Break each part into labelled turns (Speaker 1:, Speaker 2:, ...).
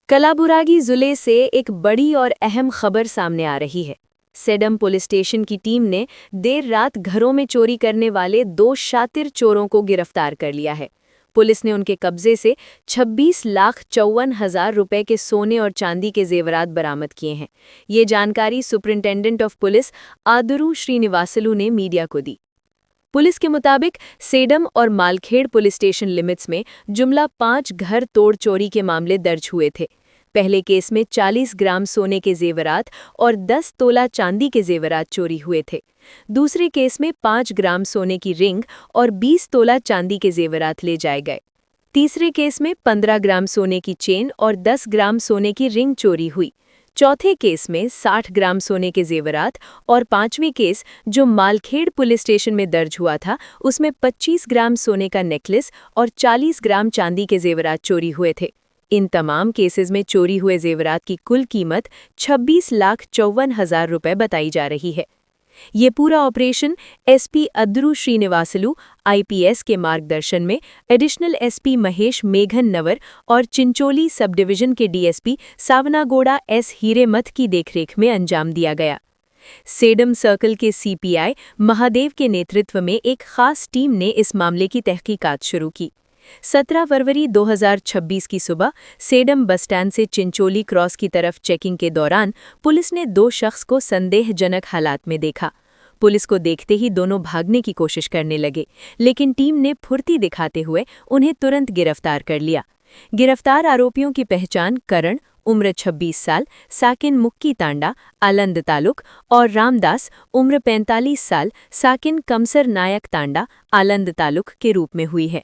Speaker 1: कलाबुरागी जिले से एक बड़ी और अहम खबर सामने आ रही है। सेडम पुलिस स्टेशन की टीम ने देर रात घरों में चोरी करने वाले 2 शातिर चोरों को गिरफ्तार कर लिया है। पुलिस ने उनके कब्जे से 26,54,000 रुपए के सोने और चांदी के जेवरात बरामद किए हैं। ये जानकारी सुपरिंटेंडेंट ऑफ पुलिस आदुरु श्रीनिवासलू ने मीडिया को दी। पुलिस के मुताबिक सेडम और मालखेड़ पुलिस स्टेशन लिमिट्स में जुमला 5 घर तोड़ चोरी के मामले दर्ज हुए थे। पहले केस में 40 ग्राम सोने के जेवरात और 10 तोला चांदी के जेवरात चोरी हुए थे। दूसरे केस में 5 ग्राम सोने की रिंग और 20 तोला चांदी के जेवरात ले जाए गए। तीसरे केस में 15 ग्राम सोने की चेन और 10 ग्राम सोने की रिंग चोरी हुई। चौथे केस में 60 ग्राम सोने के जेवरात और पांचवें केस जो मालखेड़ पुलिस स्टेशन में दर्ज हुआ था उसमें 25 ग्राम सोने का नेकलेस और 40 ग्राम चांदी के जेवरात चोरी हुए थे। इन तमाम केसेस में चोरी हुए जेवरात की कुल कीमत 26,54,000 रुपए बताई जा रही है। ये पूरा ऑपरेशन एसपी अद्रू श्रीनिवासलू आईपीएस के मार्गदर्शन में एडिशनल एसपी महेश मेघन नवर और चिंचोली सब डिवीजन के डीएसपी सावनागोड़ा एस हीरेमथ की देखरेख में अंजाम दिया गया। सेडम सर्कल के सीपीआई महादेव के नेतृत्व में एक खास टीम ने इस मामले की तहकीकात शुरू की। 17 फरवरी 2026 की सुबह सेडम बस स्टैंड से चिंचोली क्रॉस की तरफ चेकिंग के दौरान पुलिस ने 2 शख्स को संदेहजनक हालात में देखा। पुलिस को देखते ही दोनों भागने की कोशिश करने लगे, लेकिन टीम ने फुर्ती दिखाते हुए उन्हें तुरंत गिरफ्तार कर लिया। गिरफ्तार आरोपियों की पहचान करण उम्र 26 साल साकिन मुक्की तांडा आलंद तालुक और रामदास उम्र 45 साल साकिन कमसर नायक तांडा आलंद तालुक के रूप में हुई है।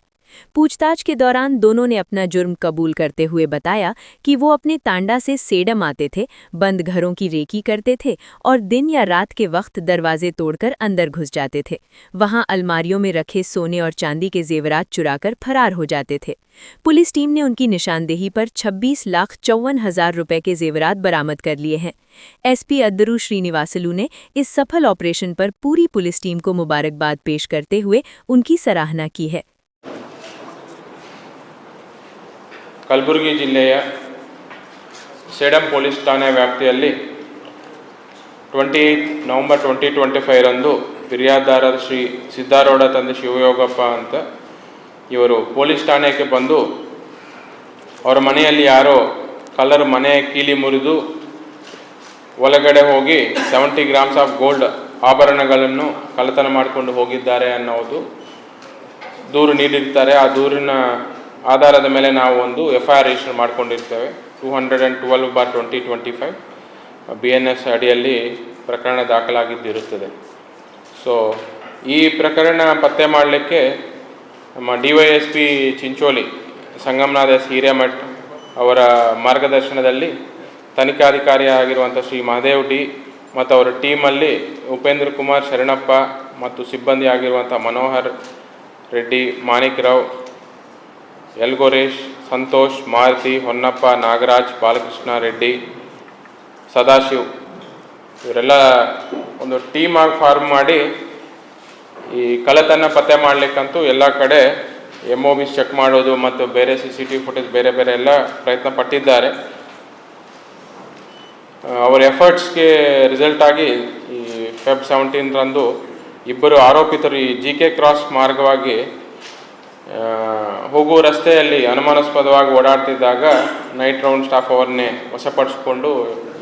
Speaker 1: पूछताछ के दौरान दोनों ने अपना जुर्म कबूल करते हुए बताया कि वो अपने तांडा से सेडम आते थे, बंद घरों की रेकी करते थे और दिन या रात के वक्त दरवाजे तोड़कर अंदर घुस जाते थे। वहां अलमारियों में रखे सोने और चांदी के जेवरात चुराकर फरार हो जाते थे। पुलिस टीम ने उनकी निशानदेही पर 26,54,000 रुपए के जेवरात बरामद कर लिए हैं। एसपी अद्रू श्रीनिवासलू ने इस सफल ऑपरेशन पर पूरी पुलिस टीम को मुबारकबाद पेश करते हुए उनकी सराहना की है।
Speaker 2: ಕಲಬುರಗಿ ಜಿಲ್ಲೆಯ ಸೇಡಂ ಪೊಲೀಸ್ ಠಾಣೆ ವ್ಯಾಪ್ತಿಯಲ್ಲಿ 28 ನವೆಂಬರ್ 2025 ರಂದು ಫಿರ್ಯಾದಿದಾರರು ಶ್ರೀ ಸಿದ್ದಾರೂಢ ತಂದೆ ಶಿವಯೋಗಪ್ಪ ಅಂತ ಇವರು ಪೊಲೀಸ್ ಠಾಣೆಗೆ ಬಂದು ಅವರ ಮನೆಯಲ್ಲಿ ಯಾರೋ ಕಳ್ಳರು ಮನೆ ಕೀಲಿ ಮುರಿದು ಒಳಗಡೆ ಹೋಗಿ 70 ಗ್ರಾಮ್ಸ್ ಆಫ್ ಗೋಲ್ಡ್ ಆಭರಣಗಳನ್ನು ಕಳ್ಳತನ ಮಾಡಿಕೊಂಡು ಹೋಗಿದ್ದಾರೆ ಅನ್ನೋದು ದೂರು ನೀಡಿರ್ತಾರೆ। ಆ ದೂರಿನ ಆಧಾರದ ಮೇಲೆ ನಾವು ಒಂದು FIR ರಿಜಿಸ್ಟರ್ ಮಾಡಿಕೊಂಡಿರ್ತೇವೆ। 212/2025 BNS ಅಡಿಯಲ್ಲಿ ಪ್ರಕರಣ ದಾಖಲಾಗಿದ್ದಿರುತ್ತದೆ। ಸೊ ಈ ಪ್ರಕರಣ ಪತ್ತೆ ಮಾಡಲಿಕ್ಕೆ ನಮ್ಮ DYSP ಚಿಂಚೋಲಿ ಸಂಗಮನಾಥ ಎಸ್ ಹಿರೇಮಠ್ ಅವರ ಮಾರ್ಗದರ್ಶನದಲ್ಲಿ ತನಿಖಾಧಿಕಾರಿಯಾಗಿರುವಂಥ ಶ್ರೀ ಮಹಾದೇವ್ ಡಿ ಮತ್ತು ಅವರ ಟೀಮಲ್ಲಿ ಉಪೇಂದ್ರ ಕುಮಾರ್ ಶರಣಪ್ಪ ಮತ್ತು ಸಿಬ್ಬಂದಿ ಆಗಿರುವಂಥ ಮನೋಹರ್ ರೆಡ್ಡಿ, ಮಾಣಿಕ್ ರಾವ್, ಯಲ್ಗೋರೇಶ್, ಸಂತೋಷ್, ಮಾರುತಿ, ಹೊನ್ನಪ್ಪ, ನಾಗರಾಜ್, ಬಾಲಕೃಷ್ಣ ರೆಡ್ಡಿ, ಸದಾಶಿವ್ ಇವರೆಲ್ಲ ಒಂದು ಟೀಮ್ ಆಗಿ ಫಾರ್ಮ್ ಮಾಡಿ ಈ ಕಳ್ಳತನ ಪತ್ತೆ ಮಾಡಲಿಕ್ಕಂತೂ ಎಲ್ಲ ಕಡೆ MOBs ಚೆಕ್ ಮಾಡೋದು ಮತ್ತು ಬೇರೆ CCTV ಫುಟೇಜ್ ಬೇರೆ ಬೇರೆ ಎಲ್ಲ ಪ್ರಯತ್ನ ಪಟ್ಟಿದ್ದಾರೆ। ಅವರ ಎಫರ್ಟ್ಸ್ಗೆ ರಿಸಲ್ಟ್ ಆಗಿ ಈ ಫೆಬ್ 17 ರಂದು ಇಬ್ಬರು ಆರೋಪಿತರು ಈ GK ಕ್ರಾಸ್ ಮಾರ್ಗವಾಗಿ ಹೋಗುವ ರಸ್ತೆಯಲ್ಲಿ ಅನುಮಾನಾಸ್ಪದವಾಗಿ ಓಡಾಡ್ತಿದ್ದಾಗ ನೈಟ್ ರೌಂಡ್ ಸ್ಟಾಫ್ ಅವರನ್ನೇ ವಶಪಡಿಸಿಕೊಂಡು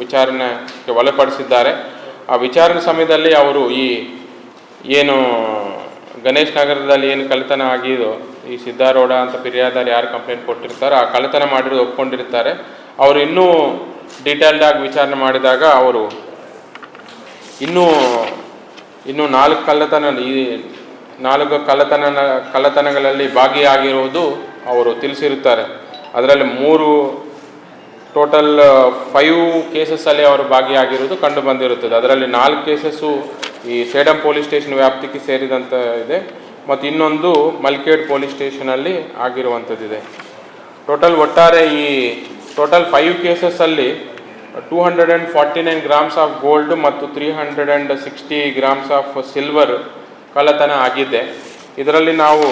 Speaker 2: ವಿಚಾರಣೆಗೆ ಒಳಪಡಿಸಿದ್ದಾರೆ। ಆ ವಿಚಾರಣೆ ಸಮಯದಲ್ಲಿ ಅವರು ಈ ಏನು ಗಣೇಶ್ ನಗರದಲ್ಲಿ ಏನು ಕಳ್ಳತನ ಆಗಿದೋ ಈ ಸಿದ್ದಾರೂಢ ಅಂತ ಫಿರ್ಯಾದಿದಾರ ಯಾರು ಕಂಪ್ಲೇಂಟ್ ಕೊಟ್ಟಿರ್ತಾರೆ ಆ ಕಳ್ಳತನ ಮಾಡಿರೋದು ಒಪ್ಕೊಂಡಿರ್ತಾರೆ। ಅವರು ಇನ್ನೂ ಡೀಟೇಲ್ಡ್ ಆಗಿ ವಿಚಾರಣೆ ಮಾಡಿದಾಗ ಅವರು ಇನ್ನೂ 4 ಕಳ್ಳತನಗಳಲ್ಲಿ ಭಾಗಿಯಾಗಿರುವುದು ಅವರು ತಿಳಿಸಿರುತ್ತಾರೆ। ಅದರಲ್ಲಿ 3 ಟೋಟಲ್ 5 ಕೇಸಸ್ಸಲ್ಲಿ ಅವರು ಭಾಗಿಯಾಗಿರುವುದು ಕಂಡು ಬಂದಿರುತ್ತದೆ। ಅದರಲ್ಲಿ 4 ಕೇಸಸ್ಸು ಈ ಸೇಡಂ ಪೊಲೀಸ್ ಸ್ಟೇಷನ್ ವ್ಯಾಪ್ತಿಗೆ ಸೇರಿದಂಥ ಇದೆ ಮತ್ತು ಇನ್ನೊಂದು ಮಲ್ಕೇಡ್ ಪೊಲೀಸ್ ಸ್ಟೇಷನಲ್ಲಿ ಆಗಿರುವಂಥದ್ದಿದೆ। ಒಟ್ಟಾರೆ ಈ 5 ಕೇಸಸ್ಸಲ್ಲಿ 249 ಗ್ರಾಮ್ಸ್ ಆಫ್ ಗೋಲ್ಡ್ ಮತ್ತು 360 ಗ್ರಾಮ್ಸ್ ಆಫ್ ಸಿಲ್ವರ್ ಕಳ್ಳತನ ಆಗಿದೆ। ಇದರಲ್ಲಿ ನಾವು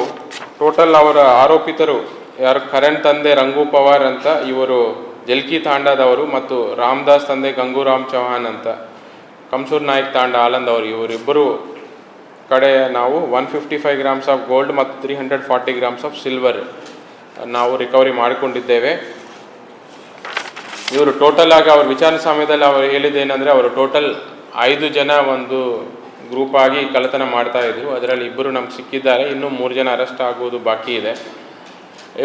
Speaker 2: ಟೋಟಲ್ ಅವರ ಆರೋಪಿತರು ಯಾರು ಕರಣ್ ತಂದೆ ರಂಗು ಪವಾರ್ ಅಂತ ಇವರು ಜಲ್ಕಿ ತಾಂಡದವರು ಮತ್ತು ರಾಮದಾಸ್ ತಂದೆ ಗಂಗೂರಾಮ್ ಚೌಹಾನ್ ಅಂತ ಕಮ್ಸೂರ್ ನಾಯಕ್ ತಾಂಡ ಆಲಂದ್ ಅವರು, ಇವರಿಬ್ಬರು ಕಡೆ ನಾವು 155 ಗ್ರಾಮ್ಸ್ ಆಫ್ ಗೋಲ್ಡ್ ಮತ್ತು 340 ಗ್ರಾಮ್ಸ್ ಆಫ್ ಸಿಲ್ವರ್ ನಾವು ರಿಕವರಿ ಮಾಡಿಕೊಂಡಿದ್ದೇವೆ. ಇವರು ಟೋಟಲ್ ಆಗಿ ಅವ್ರ ವಿಚಾರಣೆ ಸಮಯದಲ್ಲಿ ಅವರು ಹೇಳಿದ್ದೇನೆಂದರೆ, ಅವರು ಟೋಟಲ್ 5 ಜನ ಒಂದು ಗ್ರೂಪ್ ಆಗಿ ಕಳ್ಳತನ ಮಾಡ್ತಾ ಇದ್ರು. ಅದರಲ್ಲಿ ಇಬ್ಬರು ನಮ್ಗೆ ಸಿಕ್ಕಿದ್ದಾರೆ, ಇನ್ನೂ 3 ಜನ ಅರೆಸ್ಟ್ ಆಗುವುದು ಬಾಕಿ ಇದೆ.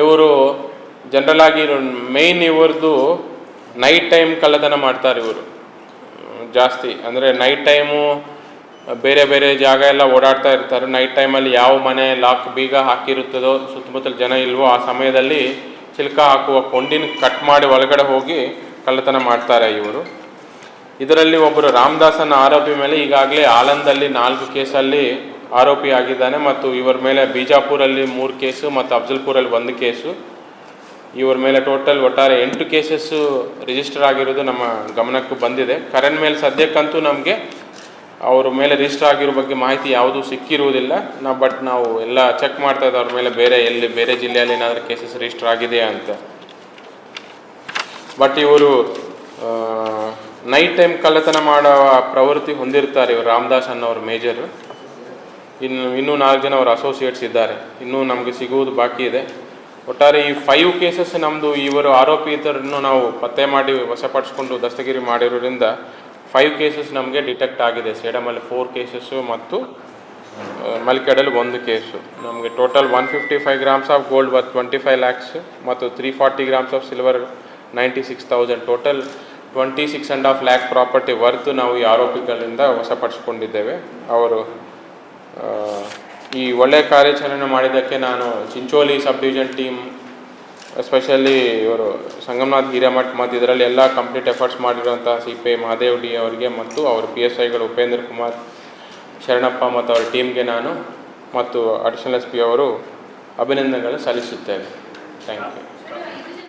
Speaker 2: ಇವರು ಜನರಲ್ ಆಗಿ ಮೇಯ್ನ್ ಇವ್ರದ್ದು ನೈಟ್ ಟೈಮ್ ಕಳ್ಳತನ ಮಾಡ್ತಾರೆ ಇವರು ಜಾಸ್ತಿ. ಅಂದರೆ ನೈಟ್ ಟೈಮು ಬೇರೆ ಬೇರೆ ಜಾಗ ಎಲ್ಲ ಓಡಾಡ್ತಾ ಇರ್ತಾರೆ. ನೈಟ್ ಟೈಮಲ್ಲಿ ಯಾವ ಮನೆ ಲಾಕ್ ಬೀಗ ಹಾಕಿರುತ್ತದೋ, ಸುತ್ತಮುತ್ತಲ ಜನ ಇಲ್ವೋ ಆ ಸಮಯದಲ್ಲಿ ಚಿಲ್ಕ ಹಾಕುವ ಕೊಂಡಿನ ಕಟ್ ಮಾಡಿ ಒಳಗಡೆ ಹೋಗಿ ಕಳ್ಳತನ ಮಾಡ್ತಾರೆ ಇವರು. ಇದರಲ್ಲಿ ಒಬ್ಬರು ರಾಮದಾಸನ ಆರೋಪಿ ಮೇಲೆ ಈಗಾಗಲೇ ಆಲಂದಲ್ಲಿ 4 ಕೇಸಲ್ಲಿ ಆರೋಪಿ ಆಗಿದ್ದಾನೆ ಮತ್ತು ಇವರ ಮೇಲೆ ಬಿಜಾಪುರಲ್ಲಿ 3 ಕೇಸು ಮತ್ತು ಅಫ್ಜಲ್ಪುರಲ್ಲಿ 1 ಕೇಸು. ಇವರ ಮೇಲೆ ಟೋಟಲ್ ಒಟ್ಟಾರೆ 8 ಕೇಸಸ್ಸು ರಿಜಿಸ್ಟರ್ ಆಗಿರೋದು ನಮ್ಮ ಗಮನಕ್ಕೂ ಬಂದಿದೆ. ಕರಣ್ ಮೇಲೆ ಸದ್ಯಕ್ಕಂತೂ ನಮಗೆ ಅವ್ರ ಮೇಲೆ ರಿಜಿಸ್ಟರ್ ಆಗಿರೋ ಬಗ್ಗೆ ಮಾಹಿತಿ ಯಾವುದೂ ಸಿಕ್ಕಿರುವುದಿಲ್ಲ. ಬಟ್ ನಾವು ಎಲ್ಲ ಚೆಕ್ ಮಾಡ್ತಾ ಇದ್ದೆ ಅವ್ರ ಮೇಲೆ ಬೇರೆ ಜಿಲ್ಲೆಯಲ್ಲಿ ಏನಾದರೂ ಕೇಸಸ್ ರಿಜಿಸ್ಟರ್ ಆಗಿದೆಯಾ ಅಂತ. ಬಟ್ ಇವರು ನೈಟ್ ಟೈಮ್ ಕಳ್ಳತನ ಮಾಡೋ ಪ್ರವೃತ್ತಿ ಹೊಂದಿರ್ತಾರೆ ಇವರು. ರಾಮದಾಸ್ ಅನ್ನೋರು ಮೇಜರು, ಇನ್ನೂ 4 ಜನ ಅವರ ಅಸೋಸಿಯೇಟ್ಸ್ ಇದ್ದಾರೆ, ಇನ್ನೂ ನಮಗೆ ಸಿಗುವುದು ಬಾಕಿ ಇದೆ. ಒಟ್ಟಾರೆ ಈ 5 ಕೇಸಸ್ ನಮ್ಮದು ಇವರು ಆರೋಪಿತರನ್ನು ನಾವು ಪತ್ತೆ ಮಾಡಿ ವಶಪಡಿಸ್ಕೊಂಡು ದಸ್ತಗಿರಿ ಮಾಡಿರೋದ್ರಿಂದ 5 ಕೇಸಸ್ ನಮಗೆ ಡಿಟೆಕ್ಟ್ ಆಗಿದೆ. ಸೇಡಮಲ್ಲಿ 4 ಕೇಸಸ್ಸು ಮತ್ತು ಮಲ್ಕೇಡಲ್ಲಿ 1 ಕೇಸು. ನಮಗೆ total 155 grams of gold worth 25 lakhs ಮತ್ತು 340 grams of silver 96,000, total 26.5 lakh property worth ನಾವು ಈ ಆರೋಪಿಗಳಿಂದ ವಶಪಡಿಸ್ಕೊಂಡಿದ್ದೇವೆ. ಅವರು ಈ ಒಳ್ಳೆಯ ಕಾರ್ಯಾಚರಣೆ ಮಾಡಿದ್ದಕ್ಕೆ ನಾನು Chincholi sub division team, especially ಇವರು ಸಂಗಮನಾಥ್ ಹಿರೇಮಠ್ ಮತ್ತು ಇದರಲ್ಲಿ ಎಲ್ಲ ಕಂಪ್ಲೀಟ್ ಎಫರ್ಟ್ಸ್ ಮಾಡಿರುವಂಥ CPI ಮಹಾದೇವ್ ಡಿ ಅವರಿಗೆ ಮತ್ತು ಅವರ PSIಗಳು ಉಪೇಂದ್ರ ಕುಮಾರ್, ಶರಣಪ್ಪ ಮತ್ತು ಅವರ ಟೀಮ್ಗೆ ನಾನು ಮತ್ತು ಅಡಿಷನಲ್ SP ಅವರು ಅಭಿನಂದನೆಗಳನ್ನು ಸಲ್ಲಿಸುತ್ತೇವೆ. Thank you.